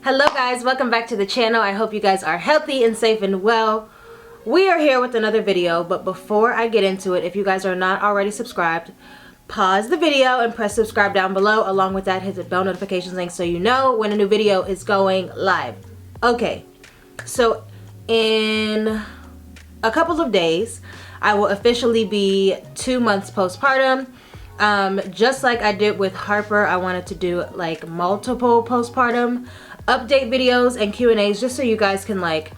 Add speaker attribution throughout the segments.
Speaker 1: Hello guys, welcome back to the channel. I hope you guys are healthy and safe and well. We are here with another video, but before I get into it, if you guys are not already subscribed, pause the video and press subscribe down below. Along with that, hit the bell notifications link so you know when a new video is going live. Okay, so in a couple of days, I will officially be 2 months postpartum. Just like I did with Harper, I wanted to do like multiple postpartum update videos and Q&As just so you guys can, like,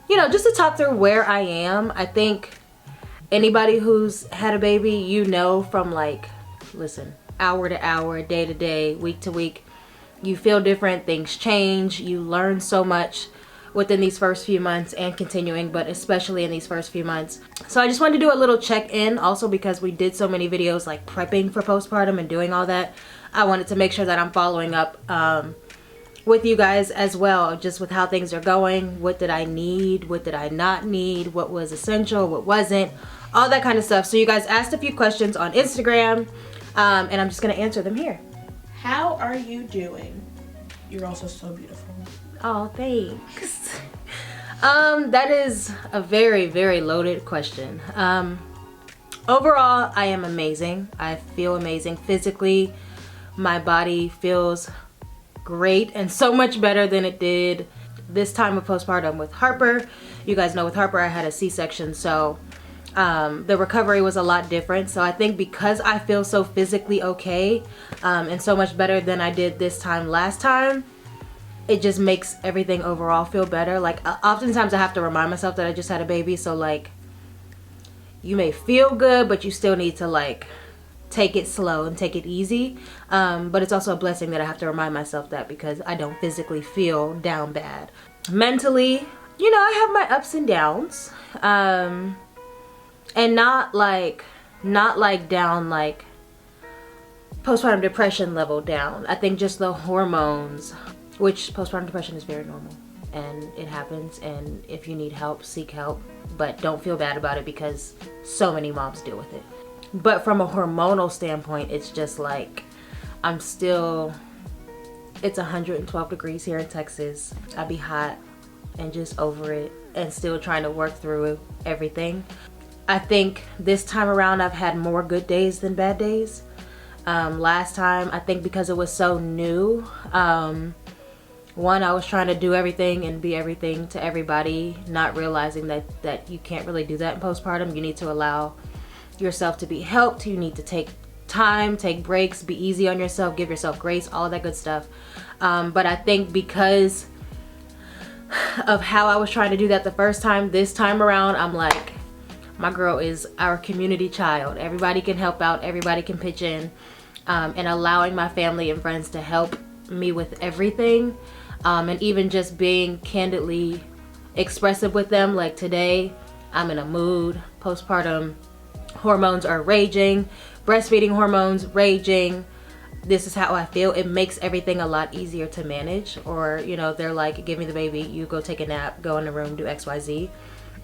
Speaker 1: you know, just to talk through where I am. I think anybody who's had a baby, you know, from like, listen, hour to hour, day to day, week to week, you feel different, things change, you learn so much within these first few months and continuing, but especially in these first few months. So I just wanted to do a little check-in also because we did so many videos like prepping for postpartum and doing all that. I wanted to make sure that I'm following up with you guys as well, just with how things are going. What did I need? What did I not need? What was essential? What wasn't? All that kind of stuff. So you guys asked a few questions on Instagram, and I'm just gonna answer them here.
Speaker 2: How are you doing? You're also so beautiful.
Speaker 1: Oh, thanks. That is a very, very loaded question. Overall, I am amazing. I feel amazing physically. My body feels great and so much better than it did this time of postpartum with Harper. You guys know with Harper I had a C-section, so the recovery was a lot different. So I think because I feel so physically okay and so much better than I did this time last time, it just makes everything overall feel better. Like oftentimes I have to remind myself that I just had a baby, so like you may feel good but you still need to like take it slow and take it easy, but it's also a blessing that I have to remind myself that because I don't physically feel down bad. Mentally, you know, I have my ups and downs, and not like down like postpartum depression level down. I think just the hormones, which postpartum depression is very normal and it happens, and if you need help, seek help, but don't feel bad about it because so many moms deal with it. But from a hormonal standpoint, it's just like I'm still, it's 112 degrees here in Texas. I be hot and just over it and still trying to work through everything. I think this time around I've had more good days than bad days. Last time, I think because it was so new, one, I was trying to do everything and be everything to everybody, not realizing that you can't really do that in postpartum. You need to allow yourself to be helped. You need to take time, take breaks, be easy on yourself, give yourself grace, all of that good stuff. But I think because of how I was trying to do that the first time, this time around I'm like, my girl is our community child. Everybody can help out, everybody can pitch in, and allowing my family and friends to help me with everything, and even just being candidly expressive with them. Like today I'm in a mood, postpartum hormones are raging, breastfeeding hormones raging, this is how I feel. It makes everything a lot easier to manage. Or, you know, they're like, give me the baby, you go take a nap, go in the room, do XYZ.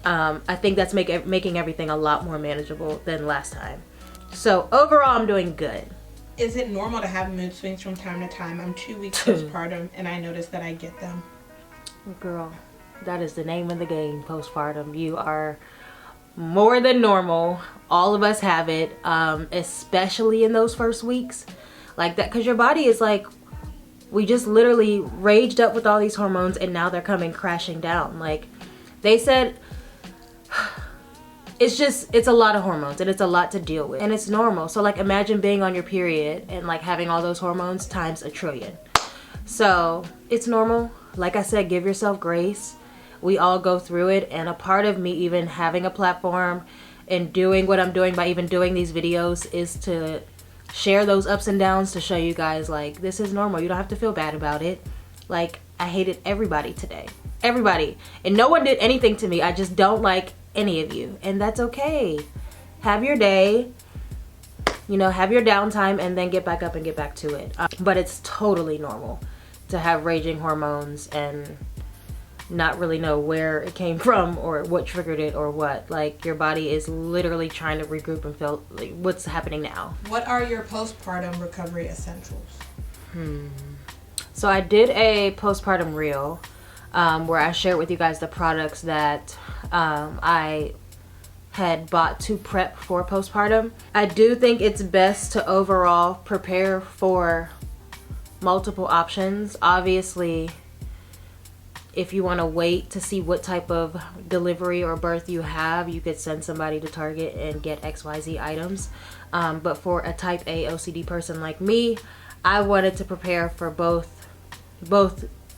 Speaker 1: I think that's making everything a lot more manageable than last time. So overall I'm doing good.
Speaker 2: Is it normal to have mood swings from time to time? I'm 2 weeks postpartum and I notice that I get them.
Speaker 1: Girl, that is the name of the game, postpartum. You are more than normal. All of us have it, especially in those first weeks like that, because your body is like, we just literally raged up with all these hormones and now they're coming crashing down. Like they said, it's a lot of hormones and it's a lot to deal with, and it's normal. So like imagine being on your period and like having all those hormones times a trillion. So it's normal. Like I said, give yourself grace. We all go through it, and a part of me even having a platform and doing what I'm doing by even doing these videos is to share those ups and downs, to show you guys like this is normal. You don't have to feel bad about it. Like I hated everybody today, everybody, and no one did anything to me. I just don't like any of you, and that's okay. Have your day, you know, have your downtime, and then get back up and get back to it. But it's totally normal to have raging hormones and not really know where it came from or what triggered it or what. Like your body is literally trying to regroup and feel like what's happening now.
Speaker 2: What are your postpartum recovery essentials?
Speaker 1: So I did a postpartum reel where I shared with you guys the products that I had bought to prep for postpartum. I do think it's best to overall prepare for multiple options. Obviously, if you want to wait to see what type of delivery or birth you have, you could send somebody to Target and get XYZ items. But for a type A OCD person like me, I wanted to prepare for both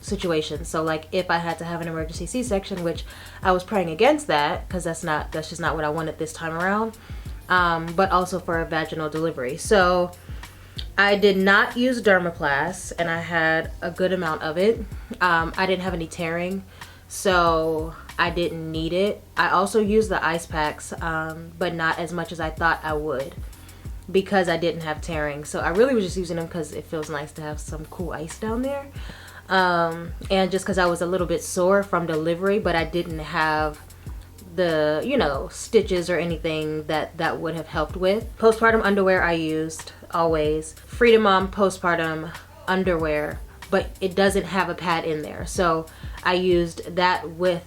Speaker 1: situations. So like if I had to have an emergency C-section, which I was praying against that because that's just not what I wanted this time around, but also for a vaginal delivery. So I did not use Dermaplast, and I had a good amount of it. I didn't have any tearing, so I didn't need it. I also used the ice packs, but not as much as I thought I would because I didn't have tearing. So I really was just using them because it feels nice to have some cool ice down there. And just because I was a little bit sore from delivery, but I didn't have the, you know, stitches or anything that would have helped with. Postpartum underwear I used always. Freedom Mom postpartum underwear, but it doesn't have a pad in there. So I used that with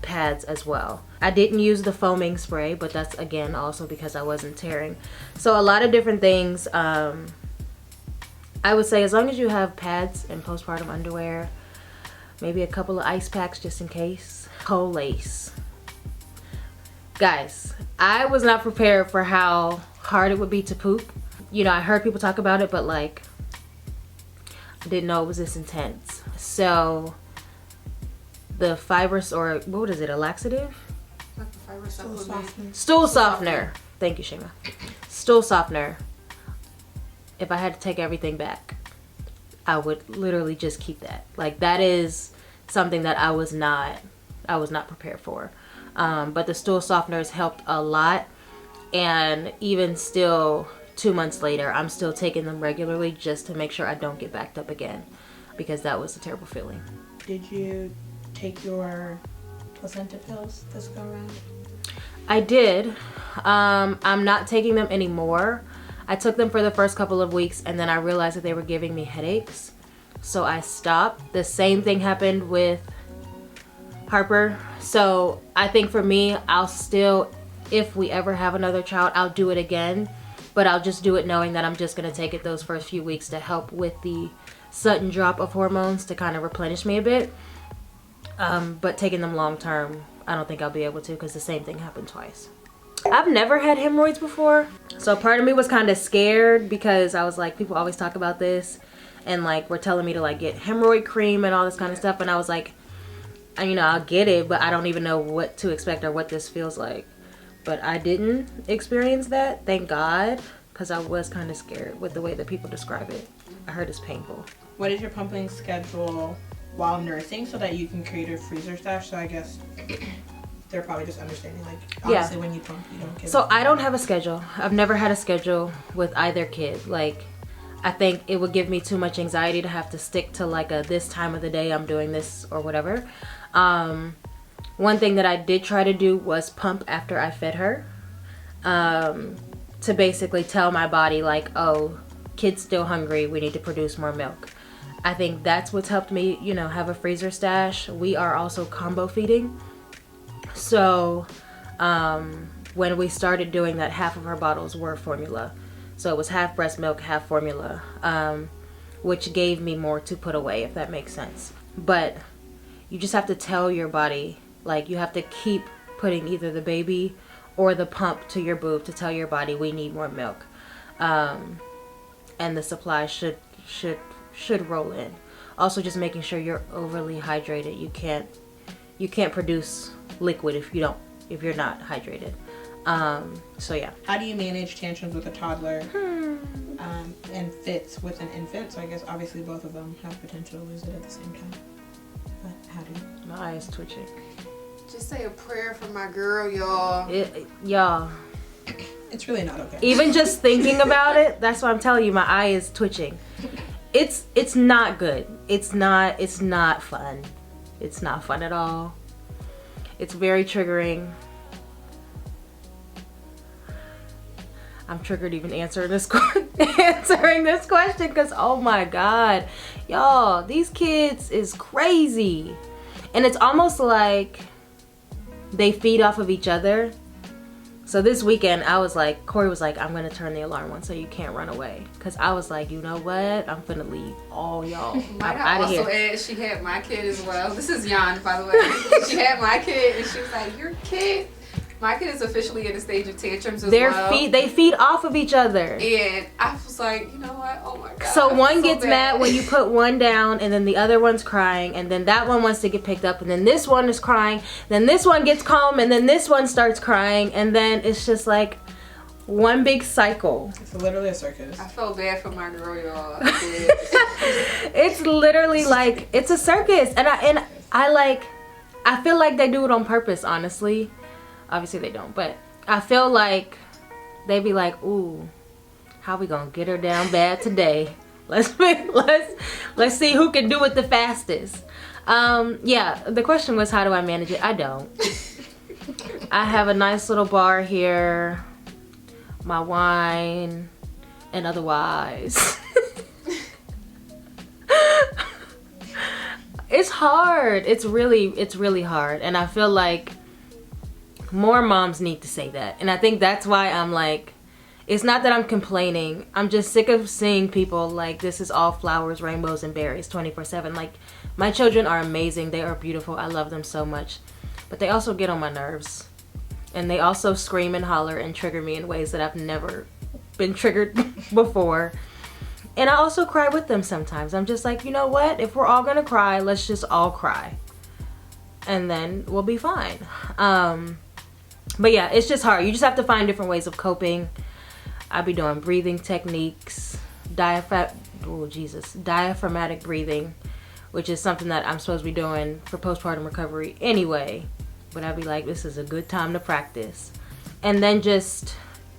Speaker 1: pads as well. I didn't use the foaming spray, but that's again also because I wasn't tearing. So a lot of different things. I would say as long as you have pads and postpartum underwear, maybe a couple of ice packs just in case. Whole lace. Guys, I was not prepared for how hard it would be to poop. You know, I heard people talk about it, but like, I didn't know it was this intense. So the fibrous, or what is it, a laxative?
Speaker 3: Like the fiber supplement.
Speaker 1: Stool softener. Thank you, Shima. Stool softener. If I had to take everything back, I would literally just keep that. Like that is something that I was not prepared for. But the stool softeners helped a lot, and even still 2 months later, I'm still taking them regularly just to make sure I don't get backed up again, because that was a terrible feeling.
Speaker 2: Did you take your placenta pills this go around?
Speaker 1: I did. I'm not taking them anymore. I took them for the first couple of weeks, and then I realized that they were giving me headaches, so I stopped. The same thing happened with Harper. So I think for me, I'll still, if we ever have another child, I'll do it again, but I'll just do it knowing that I'm just going to take it those first few weeks to help with the sudden drop of hormones to kind of replenish me a bit. But taking them long term, I don't think I'll be able to, because the same thing happened twice. I've never had hemorrhoids before, so part of me was kind of scared because I was like, people always talk about this and like we're telling me to like get hemorrhoid cream and all this kind of stuff, and I was like, you know, I'll get it, but I don't even know what to expect or what this feels like. But I didn't experience that, thank God, because I was kind of scared with the way that people describe it. I heard it's painful.
Speaker 2: What is your pumping schedule while nursing so that you can create a freezer stash? So I guess they're probably just understanding, like, obviously when you pump, you don't give.
Speaker 1: So I don't have a schedule. I've never had a schedule with either kid. Like, I think it would give me too much anxiety to have to stick to like a this time of the day I'm doing this or whatever. One thing that I did try to do was pump after I fed her, to basically tell my body like, oh, kid's still hungry, we need to produce more milk. I think that's what's helped me, you know, have a freezer stash. We are also combo feeding. So when we started doing that, half of our bottles were formula. So it was half breast milk, half formula, which gave me more to put away, if that makes sense. But you just have to tell your body, like, you have to keep putting either the baby or the pump to your boob to tell your body we need more milk. And the supply should roll in. Also, just making sure you're overly hydrated. You can't produce liquid if you're not hydrated. So yeah.
Speaker 2: How do you manage tantrums with a toddler and fits with an infant? So I guess obviously both of them have potential to lose it at the same time. But how do you?
Speaker 1: My eye is twitching.
Speaker 3: Just say a prayer for my girl, y'all.
Speaker 1: Y'all.
Speaker 2: It's really not okay.
Speaker 1: Even just thinking about it, that's why I'm telling you, my eye is twitching. It's not good. It's not fun. It's not fun at all. It's very triggering. I'm triggered even answering this answering this question because oh my god, y'all, these kids is crazy. And it's almost like they feed off of each other. So this weekend I was like, Corey was like, I'm gonna turn the alarm on so you can't run away, because I was like, you know what, I'm finna leave all y'all.
Speaker 3: Might I also add, she had my kid as well. This is Jan, by the way. She had my kid and she was like, your kid? My kid is officially in a stage of tantrums as well.
Speaker 1: They feed off of each other.
Speaker 3: And I was like, you know what? Oh my god.
Speaker 1: So one gets mad when you put one down, and then the other one's crying, and then that one wants to get picked up, and then this one is crying, then this one gets calm, and then this one starts crying, and then it's just like one big cycle.
Speaker 2: It's literally a circus.
Speaker 3: I felt bad for my girl, y'all.
Speaker 1: It's literally like, it's a circus. And I feel like they do it on purpose, honestly. Obviously they don't, but I feel like they be like, ooh, how we gonna get her down bad today? Let's see who can do it the fastest. Yeah, the question was, how do I manage it? I don't. I have a nice little bar here, my wine, and otherwise. It's hard. It's really hard. And I feel like more moms need to say that. And I think that's why I'm like, it's not that I'm complaining. I'm just sick of seeing people like, this is all flowers, rainbows, and berries 24/7. Like, my children are amazing. They are beautiful. I love them so much. But they also get on my nerves. And they also scream and holler and trigger me in ways that I've never been triggered before. And I also cry with them sometimes. I'm just like, you know what? If we're all gonna cry, let's just all cry. And then we'll be fine. But yeah, it's just hard. You just have to find different ways of coping. I'll be doing breathing techniques, diaphragmatic breathing, which is something that I'm supposed to be doing for postpartum recovery anyway. But I'll be like, this is a good time to practice. And then just,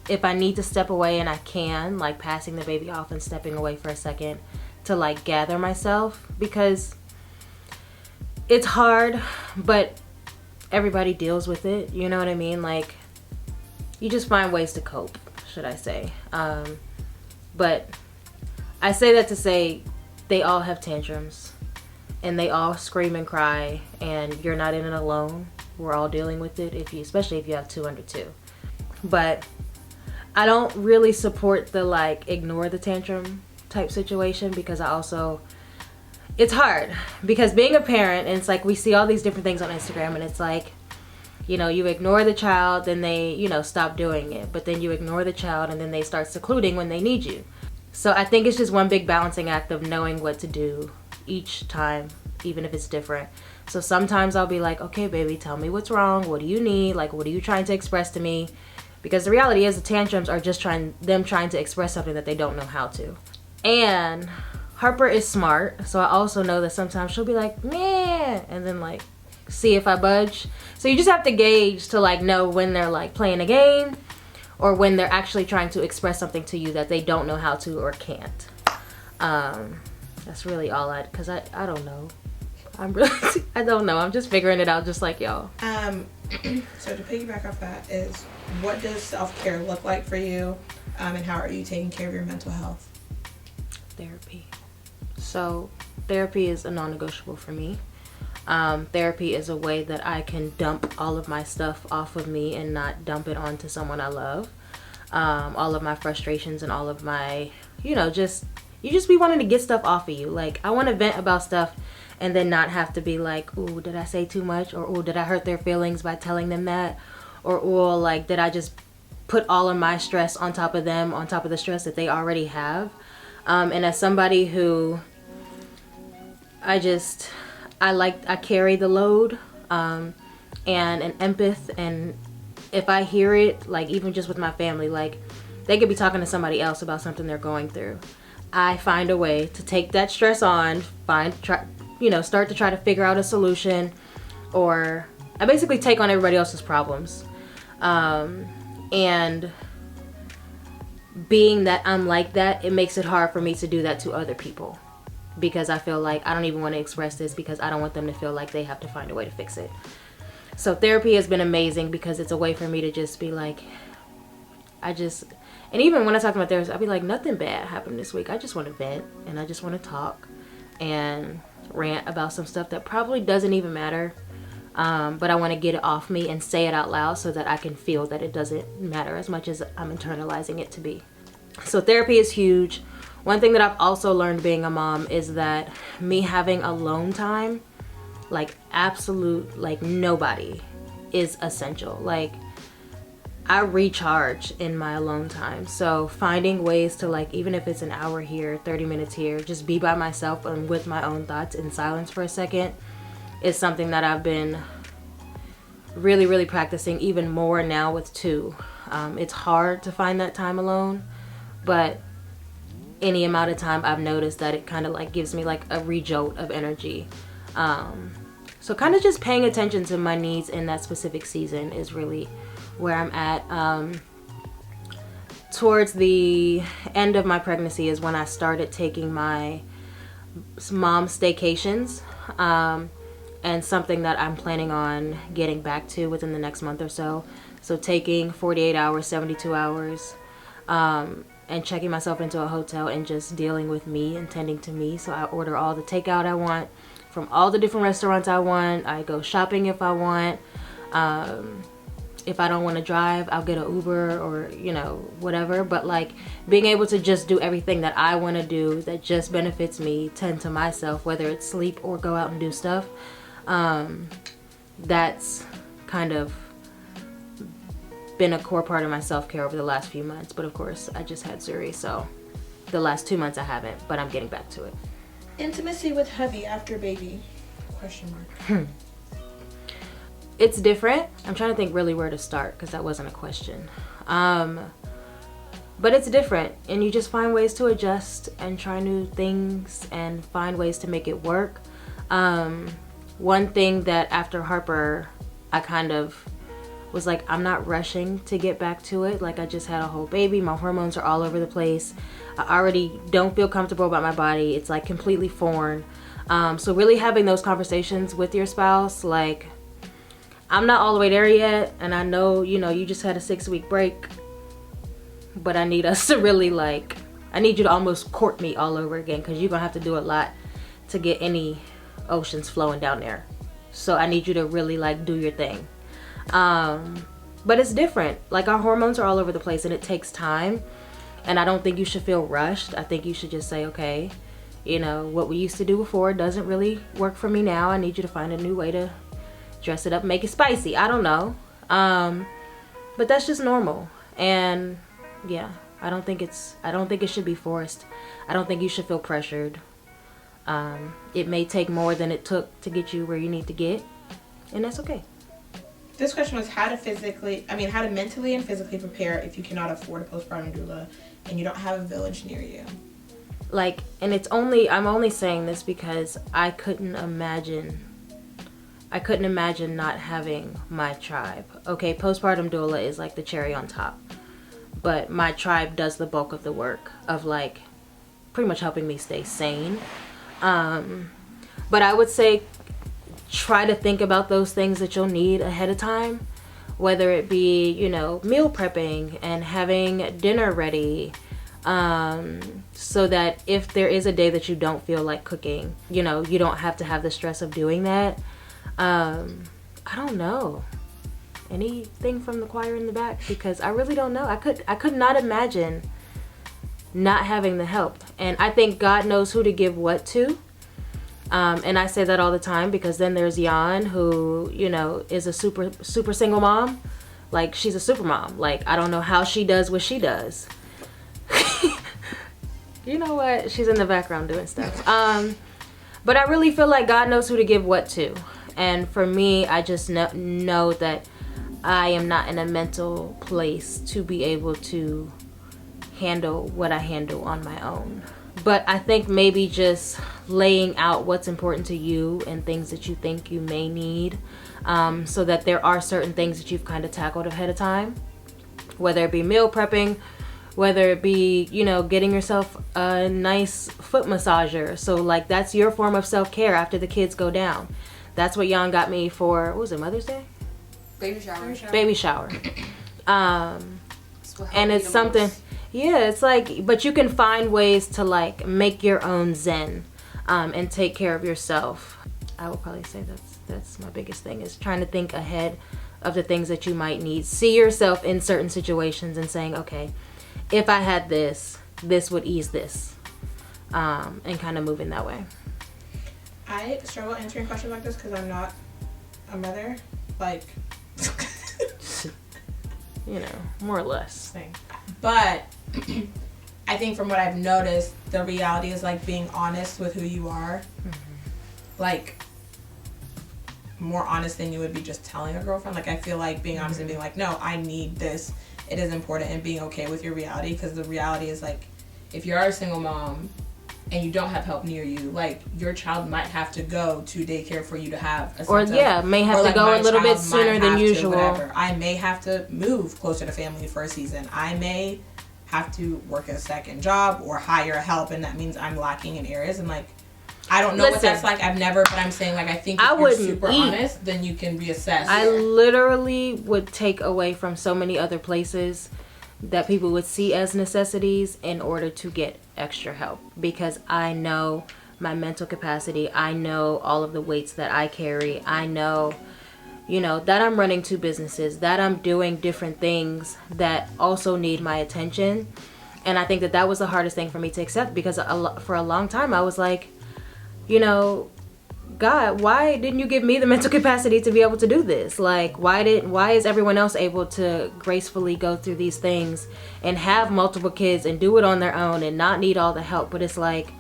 Speaker 1: if I need to step away and I can, like passing the baby off and stepping away for a second to like gather myself, because it's hard, but everybody deals with it, you know what I mean? Like, you just find ways to cope, should I say. But I say that to say they all have tantrums and they all scream and cry, and you're not in it alone. We're all dealing with it, especially if you have 2 under 2. But I don't really support the like ignore the tantrum type situation, because it's hard, because being a parent, and it's like we see all these different things on Instagram, and it's like, you know, you ignore the child, then they, you know, stop doing it, but then you ignore the child and then they start secluding when they need you. So I think it's just one big balancing act of knowing what to do each time, even if it's different. So sometimes I'll be like, okay baby, tell me what's wrong, what do you need, like what are you trying to express to me? Because the reality is the tantrums are just trying to express something that they don't know how to. And Harper is smart, so I also know that sometimes she'll be like, meh, and then like see if I budge. So you just have to gauge to like know when they're like playing a game or when they're actually trying to express something to you that they don't know how to or can't. That's really all because I don't know. I don't know. I'm just figuring it out just like y'all.
Speaker 2: So to piggyback off that is, what does self-care look like for you? And how are you taking care of your mental health?
Speaker 1: Therapy. So therapy is a non-negotiable for me. Therapy is a way that I can dump all of my stuff off of me and not dump it onto someone I love. All of my frustrations and all of my, you just be wanting to get stuff off of you. Like, I want to vent about stuff and then not have to be like, ooh, did I say too much? Or, ooh, did I hurt their feelings by telling them that? Or, ooh, like, did I just put all of my stress on top of them, on top of the stress that they already have? And as somebody who I carry the load, and an empath, and if I hear it, like even just with my family, like they could be talking to somebody else about something they're going through, I find a way to take that stress on, start to try to figure out a solution, or I basically take on everybody else's problems. And being that I'm like that, it makes it hard for me to do that to other people, because I feel like I don't even want to express this because I don't want them to feel like they have to find a way to fix it. So therapy has been amazing because it's a way for me to just be like, And even when I talk to my therapist, I'll be like, nothing bad happened this week. I just want to vent and I just want to talk and rant about some stuff that probably doesn't even matter. But I want to get it off me and say it out loud so that I can feel that it doesn't matter as much as I'm internalizing it to be. So therapy is huge. One thing that I've also learned being a mom is that me having alone time, like absolute, like nobody, is essential. Like I recharge in my alone time. So finding ways to, like, even if it's an hour here, 30 minutes here, just be by myself and with my own thoughts in silence for a second is something that I've been really, really practicing even more now with 2. It's hard to find that time alone, but any amount of time I've noticed that it kind of like gives me like a rejolt of energy. So kind of just paying attention to my needs in that specific season is really where I'm at. Towards the end of my pregnancy is when I started taking my mom staycations, and something that I'm planning on getting back to within the next month or so. So taking 48 hours, 72 hours, and checking myself into a hotel and just dealing with me and tending to me. So I order all the takeout I want from all the different restaurants I want. I go shopping if I want. If I don't want to drive, I'll get an Uber or, you know, whatever. But like being able to just do everything that I want to do that just benefits me, tend to myself, whether it's sleep or go out and do stuff. That's kind of been a core part of my self-care over the last few months. But of course, I just had Zuri, so the last 2 months I haven't, but I'm getting back to it.
Speaker 2: Intimacy with hubby after baby? Question mark.
Speaker 1: It's different. I'm trying to think really where to start because that wasn't a question. But it's different, and you just find ways to adjust and try new things and find ways to make it work. One thing that after Harper, I kind of was like, I'm not rushing to get back to it. Like I just had a whole baby. My hormones are all over the place. I already don't feel comfortable about my body. It's like completely foreign. So really having those conversations with your spouse, like, I'm not all the way there yet, and I know, you know, you just had a 6-week break, but I need us to really, like, I need you to almost court me all over again, because you're gonna have to do a lot to get any oceans flowing down there. So I need you to really, like, do your thing. But it's different. Like, our hormones are all over the place, and it takes time, and I don't think you should feel rushed. I think you should just say, okay, you know, what we used to do before doesn't really work for me now. I need you to find a new way to dress it up, make it spicy. I don't know. But that's just normal. And yeah, I don't think it should be forced. I don't think you should feel pressured. It may take more than it took to get you where you need to get, and that's okay.
Speaker 2: This question was how to mentally and physically prepare if you cannot afford a postpartum doula and you don't have a village near you.
Speaker 1: Like, and I'm only saying this because I couldn't imagine not having my tribe. Okay, postpartum doula is like the cherry on top, but my tribe does the bulk of the work of like pretty much helping me stay sane. But I would say try to think about those things that you'll need ahead of time, whether it be, you know, meal prepping and having dinner ready, so that if there is a day that you don't feel like cooking, you know, you don't have to have the stress of doing that. I don't know. Anything from the choir in the back? Because I really don't know. I could not imagine not having the help. And I think God knows who to give what to. And I say that all the time because then there's Jan, who, you know, is a super single mom. Like, she's a super mom. Like, I don't know how she does what she does. You know what? She's in the background doing stuff. But I really feel like God knows who to give what to. And for me, I just know that I am not in a mental place to be able to handle what I handle on my own. But I think maybe just laying out what's important to you and things that you think you may need, so that there are certain things that you've kind of tackled ahead of time, whether it be meal prepping, whether it be, you know, getting yourself a nice foot massager. So like that's your form of self-care after the kids go down. That's what Jan got me for, what was it, Mother's Day? Baby shower. And it's something, Yeah, it's like, but you can find ways to like make your own zen, and take care of yourself. I would probably say that's my biggest thing, is trying to think ahead of the things that you might need. See yourself in certain situations and saying, okay, if I had this would ease this, and kind of moving that way.
Speaker 2: I struggle answering questions like this because I'm not a mother, like
Speaker 1: you know, more or less
Speaker 2: thing. But I think from what I've noticed, the reality is like being honest with who you are. Like more honest than you would be just telling a girlfriend. Like I feel like being honest and being like, no, I need this, it is important, and being okay with your reality, because the reality is like, if you're a single mom and you don't have help near you, like your child might have to go to daycare for you to have a
Speaker 1: or may have to go a little bit sooner than usual.
Speaker 2: I may have to move closer to family for a season. I may have to work a second job or hire help, and that means I'm lacking in areas. And like, I don't know what that's like. I've never, but I'm saying like, I think if you're super honest, then you can reassess.
Speaker 1: I literally would take away from so many other places that people would see as necessities in order to get extra help, because I know my mental capacity. I know all of the weights that I carry. I know, you know, that I'm running 2 businesses, that I'm doing different things that also need my attention. And I think that was the hardest thing for me to accept, because for a long time I was like, you know, God, why didn't you give me the mental capacity to be able to do this? Like, why is everyone else able to gracefully go through these things and have multiple kids and do it on their own and not need all the help? But it's like,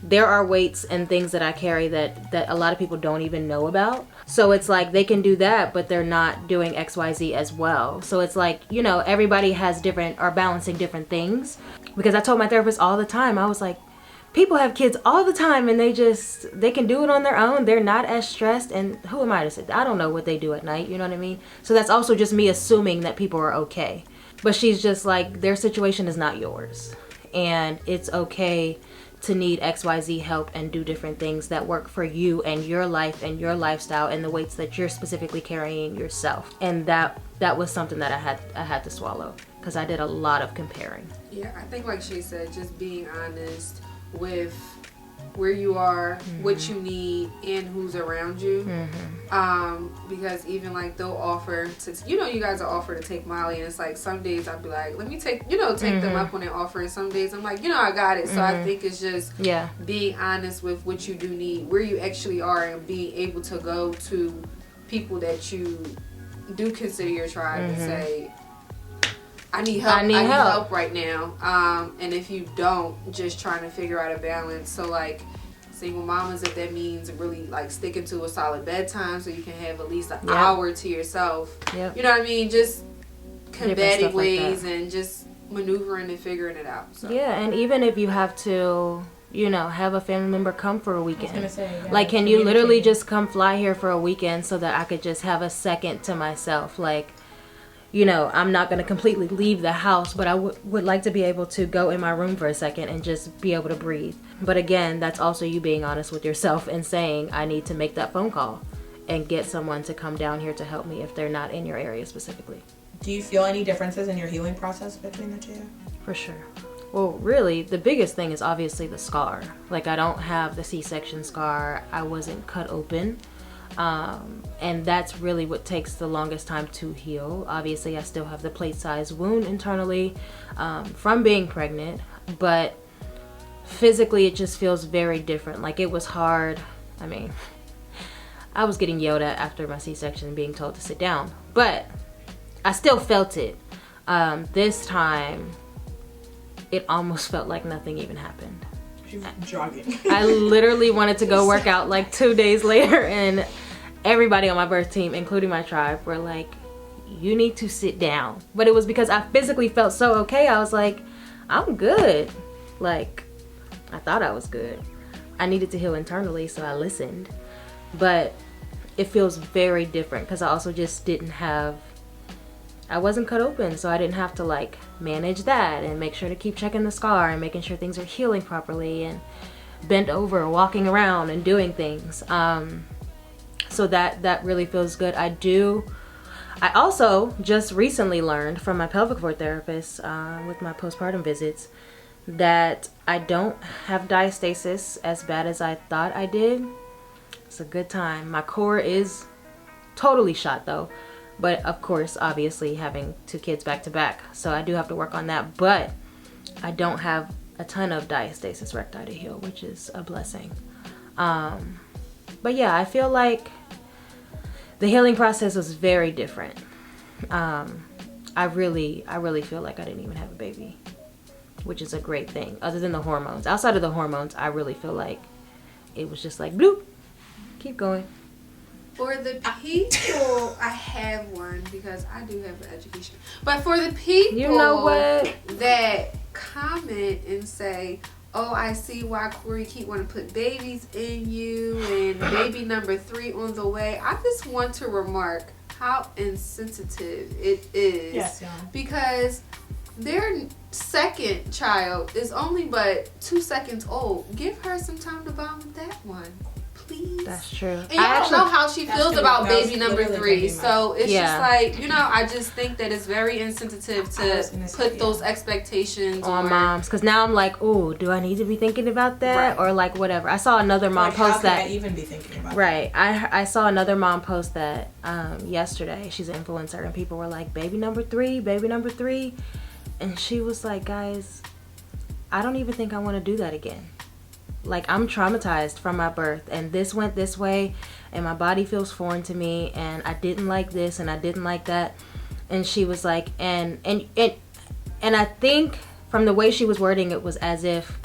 Speaker 1: there are weights and things that I carry that a lot of people don't even know about. So it's like, they can do that, but they're not doing XYZ as well. So it's like, you know, everybody are balancing different things. Because I told my therapist all the time, I was like, people have kids all the time and they can do it on their own. They're not as stressed. And who am I to say? I don't know what they do at night. You know what I mean? So that's also just me assuming that people are okay. But she's just like, their situation is not yours. And it's okay to need XYZ help and do different things that work for you and your life and your lifestyle and the weights that you're specifically carrying yourself. And that was something that I had to swallow, because I did a lot of comparing.
Speaker 3: Yeah, I think like she said, just being honest with where you are, what you need, and who's around you. Because even like they'll offer to, you know, you guys will offer to take Molly, and it's like some days I'll be like, let me take them up on their offer, and some days I'm like, you know, I got it. So I think it's just being honest with what you do need, where you actually are, and being able to go to people that you do consider your tribe and say, I need help. I need help right now. And if you don't, just trying to figure out a balance. So like single mamas, if that means really like sticking to a solid bedtime so you can have at least an hour to yourself. You know what I mean? Just combating ways and just maneuvering and figuring it out. So.
Speaker 1: Yeah, and even if you have to, you know, have a family member come for a weekend.
Speaker 2: I was gonna say,
Speaker 1: like, can you literally just come fly here for a weekend so that I could just have a second to myself? Like, you know, I'm not going to completely leave the house, but I would like to be able to go in my room for a second and just be able to breathe. But again, that's also you being honest with yourself and saying, I need to make that phone call and get someone to come down here to help me if they're not in your area specifically.
Speaker 2: Do you feel any differences in your healing process between the two?
Speaker 1: For sure. Well, really, the biggest thing is obviously the scar. Like, I don't have the C-section scar. I wasn't cut open. And that's really what takes the longest time to heal. Obviously, I still have the plate-sized wound internally from being pregnant, but physically it just feels very different. Like, it was hard. I mean, I was getting yelled at after my C-section, being told to sit down, but I still felt it. This time, it almost felt like nothing even happened.
Speaker 2: Jogging.
Speaker 1: I literally wanted to go work out like 2 days later, and everybody on my birth team, including my tribe, were like, you need to sit down. But it was because I physically felt so okay. I was like, I'm good. Like, I thought I was good. I needed to heal internally, so I listened. But it feels very different because I also just I wasn't cut open, so I didn't have to like manage that and make sure to keep checking the scar and making sure things are healing properly and bent over, walking around and doing things. So that really feels good. I also just recently learned from my pelvic floor therapist with my postpartum visits that I don't have diastasis as bad as I thought I did. It's a good time. My core is totally shot though, but of course, obviously having 2 kids back to back, so I do have to work on that. But I don't have a ton of diastasis recti to heal, which is a blessing. But yeah, I feel like the healing process was very different. I really feel like I didn't even have a baby, which is a great thing. Other than the hormones, outside of the hormones, I really feel like it was just like bloop, keep going.
Speaker 3: For the people, I have one because I do have an education. But for the people,
Speaker 1: you know what,
Speaker 3: that comment and say, "Oh, I see why Corey keep wanting to put babies in you and baby number 3 on the way," I just want to remark how insensitive it is.
Speaker 2: Yes, yeah.
Speaker 3: Because their second child is only but 2 seconds old. Give her some time to bond with that one. Please.
Speaker 1: that's true.
Speaker 3: And y'all don't know how she feels about baby number 3. So it's
Speaker 1: Yeah.
Speaker 3: just like, you know, I just think that it's very insensitive to put those expectations
Speaker 1: on moms, because now I'm like, oh, do I need to be thinking about that? Or like whatever. I saw another mom
Speaker 2: Like,
Speaker 1: post
Speaker 2: how
Speaker 1: that.
Speaker 2: could I even be thinking about
Speaker 1: Right. I saw another mom post that yesterday. She's an influencer, and people were like, baby number 3, baby number 3. And she was like, guys, I don't even think I want to do that again. Like, I'm traumatized from my birth, and this went this way, and my body feels foreign to me, and I didn't like this, and I didn't like that. And she was like, and I think from the way she was wording it was as if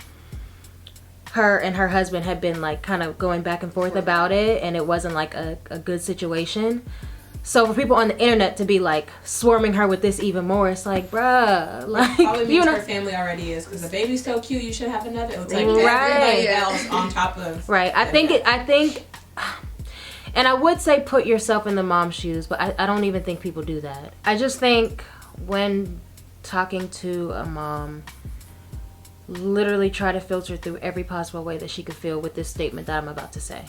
Speaker 1: her and her husband had been like kind of going back and forth about it, and it wasn't like a good situation. So for people on the internet to be like swarming her with this even more, it's like, bruh, like,
Speaker 2: probably
Speaker 1: you
Speaker 2: means
Speaker 1: know,
Speaker 2: her family already is, because the baby's so cute, you should have another. It's like
Speaker 1: Right.
Speaker 2: everybody else on top of.
Speaker 1: right. I think, and I would say put yourself in the mom's shoes, but I don't even think people do that. I just think when talking to a mom, literally try to filter through every possible way that she could feel with this statement that I'm about to say.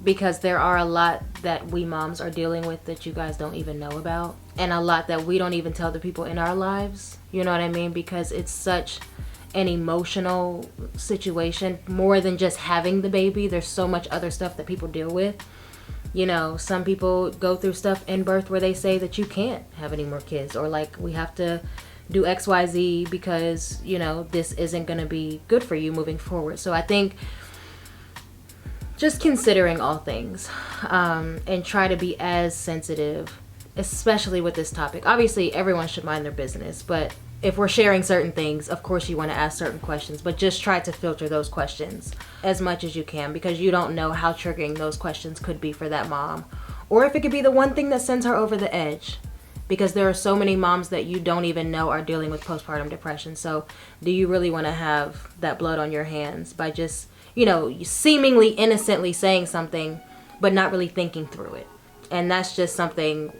Speaker 1: Because there are a lot that we moms are dealing with that you guys don't even know about, and a lot that we don't even tell the people in our lives, you know what I mean? Because it's such an emotional situation, more than just having the baby. There's so much other stuff that people deal with. You know, some people go through stuff in birth where they say that you can't have any more kids, or like, we have to do XYZ because, you know, this isn't going to be good for you moving forward. So I think just considering all things, and try to be as sensitive, especially with this topic. Obviously, everyone should mind their business, but if we're sharing certain things, of course you want to ask certain questions, but just try to filter those questions as much as you can, because you don't know how triggering those questions could be for that mom, or if it could be the one thing that sends her over the edge. Because there are so many moms that you don't even know are dealing with postpartum depression. So do you really want to have that blood on your hands by just, you know, seemingly innocently saying something, but not really thinking through it? And that's just something,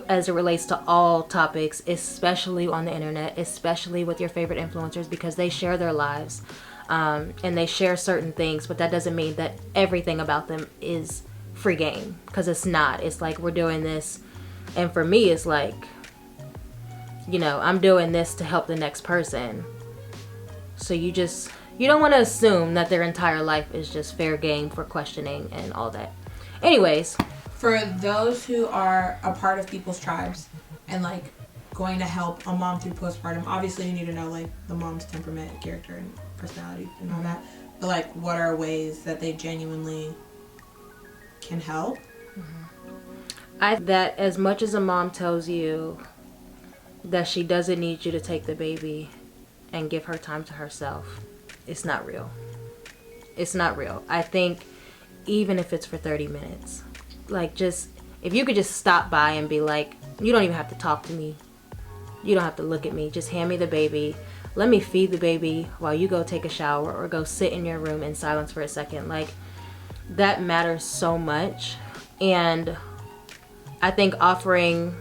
Speaker 1: as it relates to all topics, especially on the internet, especially with your favorite influencers, because they share their lives, and they share certain things, but that doesn't mean that everything about them is free game, because it's not. It's like, we're doing this, and for me, it's like, you know, I'm doing this to help the next person. So you don't want to assume that their entire life is just fair game for questioning and all that. Anyways.
Speaker 2: For those who are a part of people's tribes and like going to help a mom through postpartum, obviously you need to know like the mom's temperament, character, and personality and all that. But like, what are ways that they genuinely can help?
Speaker 1: That as much as a mom tells you that she doesn't need you to take the baby and give her time to herself, it's not real. It's not real. I think even if it's for 30 minutes, like, just, if you could just stop by and be like, you don't even have to talk to me. You don't have to look at me. Just hand me the baby. Let me feed the baby while you go take a shower or go sit in your room in silence for a second. Like, that matters so much. And I think offering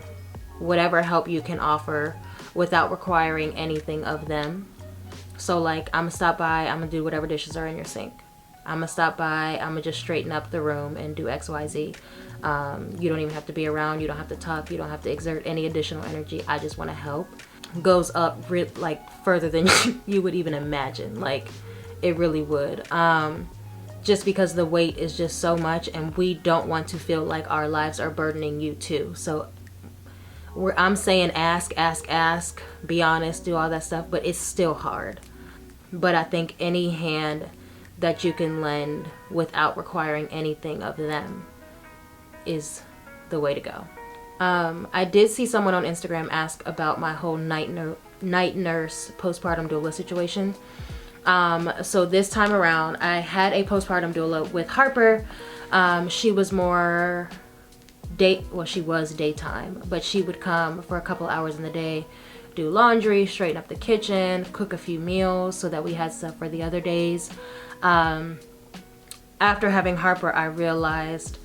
Speaker 1: whatever help you can offer without requiring anything of them. So like, I'm gonna stop by, I'm gonna do whatever dishes are in your sink. I'm gonna stop by, I'm gonna just straighten up the room and do XYZ. You don't even have to be around, you don't have to talk, you don't have to exert any additional energy. I just want to help. Goes up like further than you would even imagine. Like, it really would. Just because the weight is just so much, and we don't want to feel like our lives are burdening you too. So I'm saying ask, be honest, do all that stuff, but it's still hard. But I think any hand that you can lend without requiring anything of them is the way to go. I did see someone on Instagram ask about my whole night nurse postpartum doula situation. So this time around, I had a postpartum doula with Harper. She was more she was daytime, but she would come for a couple hours in the day, do laundry, straighten up the kitchen, cook a few meals so that we had stuff for the other days. After having Harper, I realized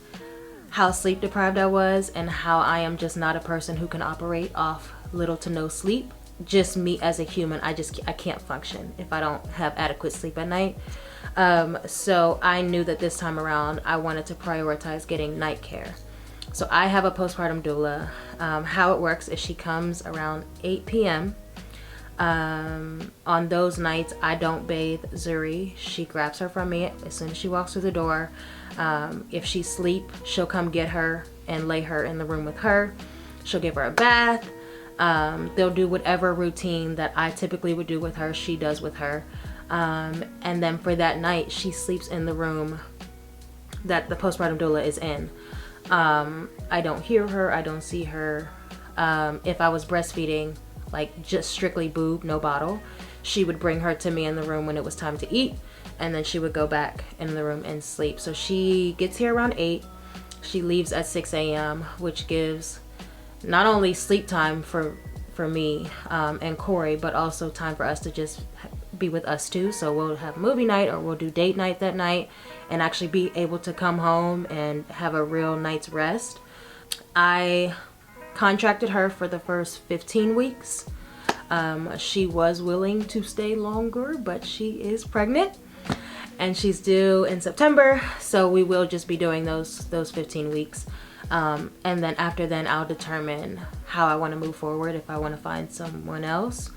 Speaker 1: how sleep deprived I was and how I am just not a person who can operate off little to no sleep. Just me as a human, I can't function if I don't have adequate sleep at night. So I knew that this time around I wanted to prioritize getting night care. So I have a postpartum doula. How it works is she comes around 8 p.m. On those nights, I don't bathe Zuri. She grabs her from me as soon as she walks through the door. If she's asleep, she'll come get her and lay her in the room with her. She'll give her a bath. They'll do whatever routine that I typically would do with her, she does with her. And then for that night, she sleeps in the room that the postpartum doula is in. I don't hear her, I don't see her. If I was breastfeeding, like just strictly boob, no bottle, she would bring her to me in the room when it was time to eat, and then she would go back in the room and sleep. So she gets here around 8. She leaves at 6 a.m., which gives not only sleep time for me and Corey, but also time for us to just be with us too. So we'll have movie night or we'll do date night that night and actually be able to come home and have a real night's rest. I contracted her for the first 15 weeks. She was willing to stay longer, but she is pregnant and she's due in September. So we will just be doing those 15 weeks. And then after then, I'll determine how I want to move forward, if I want to find someone else,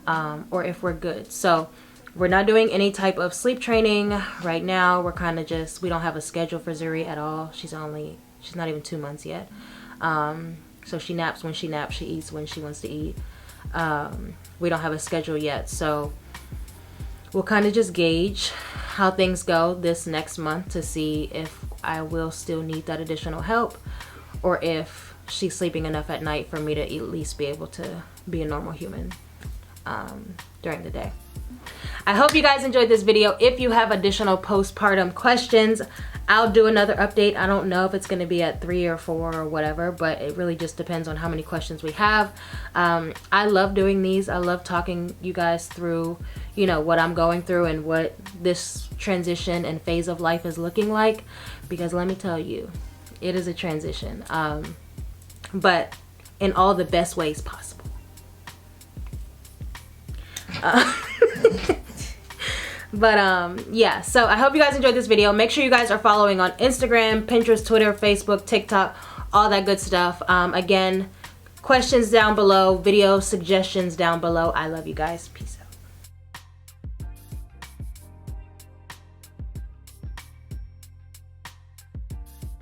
Speaker 1: or if we're good. So we're not doing any type of sleep training right now. We're kind of just, we don't have a schedule for Zuri at all. She's not even 2 months yet. So she naps when she naps, she eats when she wants to eat. We don't have a schedule yet. So we'll kind of just gauge how things go this next month to see if I will still need that additional help, or if she's sleeping enough at night for me to at least be able to be a normal human during the day. I hope you guys enjoyed this video. If you have additional postpartum questions, I'll do another update. I don't know if it's going to be at 3 or 4 or whatever, but it really just depends on how many questions we have. I love doing these. I love talking you guys through, you know, what I'm going through and what this transition and phase of life is looking like, because let me tell you, it is a transition, but in all the best ways possible. But yeah, so I hope you guys enjoyed this video. Make sure you guys are following on Instagram, Pinterest, Twitter, Facebook, TikTok, all that good stuff. Again, questions down below, video suggestions down below. I love you guys. Peace out.